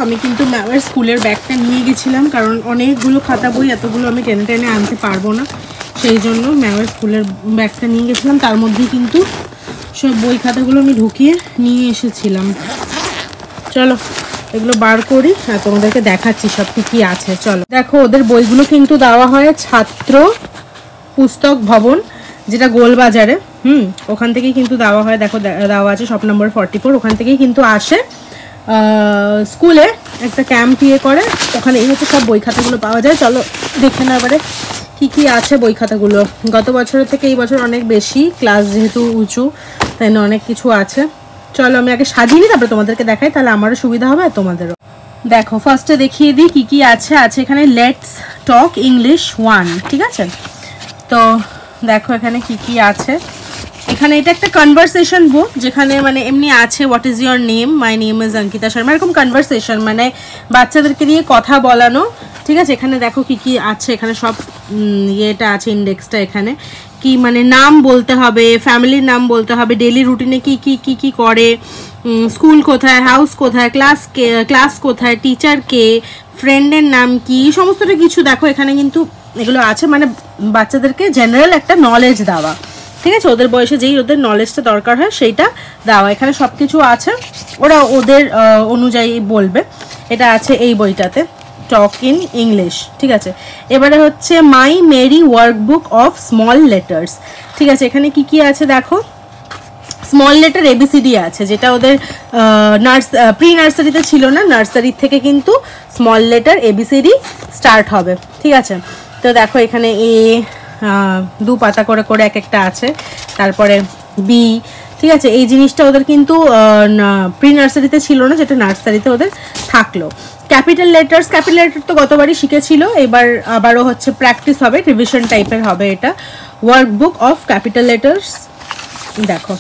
আমি কিন্তু ম্যামের স্কুলের ব্যাগটা নিয়ে গেছিলাম, কারণ অনেকগুলো খাতা বই এতগুলো আমি টেনে টেনে আনতে পারবো না, সেই জন্য ম্যামের স্কুলের ব্যাগটা নিয়ে গেছিলাম। তার মধ্যে কিন্তু সব বই খাতাগুলো আমি ঢুকিয়ে নিয়ে এসেছিলাম। চলো এগুলো বার করি আর তোমাদেরকে দেখাচ্ছি সব কি আছে। চলো দেখো, ওদের বইগুলো কিন্তু দেওয়া হয় ছাত্র পুস্তক ভবন, যেটা গোলবাজারে, ওখান থেকেই কিন্তু দেওয়া হয়। দেখো দেওয়া আছে শপ নম্বর 44, ওখান থেকেই কিন্তু আসে। স্কুলে একটা ক্যাম্প করে, ওখানে এই হচ্ছে সব বই খাতাগুলো পাওয়া যায়। চলো দেখে না এবারে কি আছে বই খাতাগুলো। গত বছরের থেকে এই বছর অনেক বেশি, ক্লাস যেহেতু উঁচু তাই না অনেক কিছু আছে। চলো আমি আগে সাজিয়ে নিই, তারপরে তোমাদেরকে দেখাই, তাহলে আমারও সুবিধা হবে আর তোমাদেরও। দেখো ফার্স্টে দেখিয়ে দিই কি আছে। এখানে লেটস টক ইংলিশ 1, ঠিক আছে? তো দেখো এখানে কি আছে। এখানে এটা একটা কনভারসেশন বুক, যেখানে মানে এমনি আছে what is your name, my name is Ankita Sharma, এরকম কনভারসেশন, মানে বাচ্চাদেরকে দিয়ে কথা বলানো, ঠিক আছে? এখানে দেখো কি আছে, এখানে সব ইয়েটা আছে, ইন্ডেক্সটা। এখানে কি মানে নাম বলতে হবে, ফ্যামিলির নাম বলতে হবে, ডেইলি রুটিনে কি করে, স্কুল কোথায়, হাউস কোথায়, ক্লাস কোথায়, টিচার কে, ফ্রেন্ডের নাম কি, সমস্তটা কিছু দেখো এখানে কিন্তু এগুলো আছে, মানে বাচ্চাদেরকে জেনারেল একটা নলেজ দেওয়া, ঠিক আছে? ওদের বয়সে যেই ওদের নলেজটা দরকার হয় সেইটা দেওয়া। এখানে সব কিছু আছে, ওরা ওদের অনুযায়ী বলবে। এটা আছে এই বইটাতে, টক ইন ইংলিশ, ঠিক আছে? এবারে হচ্ছে my merry workbook of small letters, ঠিক আছে? এখানে কি আছে দেখো, স্মল লেটার ABCD আছে, যেটা ওদের প্রি নার্সারিতে ছিল না, নার্সারি থেকে কিন্তু স্মল লেটার ABCD স্টার্ট হবে, ঠিক আছে? তো দেখো এখানে দু পাতা করে এক একটা আছে, তারপরে বি, ঠিক আছে? এই জিনিসটা ওদের কিন্তু প্রি নার্সারিতে ছিল না, যেটা নার্সারিতে ওদের থাকলো। ক্যাপিটাল লেটার তো গতবারই শিখেছিল, এবার আবারও হচ্ছে প্র্যাকটিস হবে, রিভিশন টাইপের হবে এটা। ওয়ার্কবুক অফ ক্যাপিটাল লেটার্স, দেখো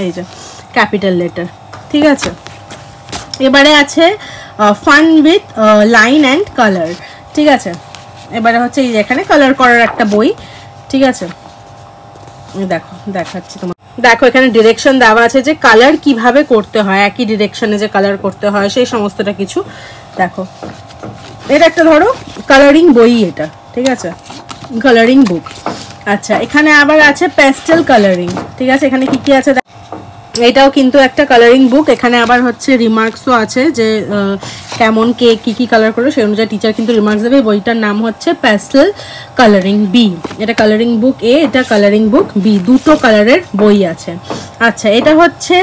এই যে ক্যাপিটাল লেটার, ঠিক আছে? এবারে আছে fun with line and colour, ঠিক আছে? এবারে হচ্ছে এই এখানে কালার করার একটা বই, ঠিক আছে? দেখো দেখাচ্ছি তোমার, দেখো এখানে ডিরেকশন দেওয়া আছে যে কালার কিভাবে করতে হয়, একই ডিরেকশনে যে কালার করতে হয় সেই সমস্তটা কিছু দেখো। এটা একটা ধরো কালারিং বই, এটা ঠিক আছে, কালারিং বুক। আচ্ছা এখানে আবার আছে প্যাস্টেল কালারিং, ঠিক আছে? এখানে কি আছে, এটাও কিন্তু একটা কালারিং বুক। এখানে আবার হচ্ছে রিমার্কসও আছে যে কেমন কে কি কালার করলো সেই অনুযায়ী টিচার কিন্তু রিমার্কস দেবে। বইটার নাম হচ্ছে প্যাস্টেল কালারিং বি। এটা কালারিং বুক এ, এটা কালারিং বুক বি, দুটো কালারের বই আছে। আচ্ছা এটা হচ্ছে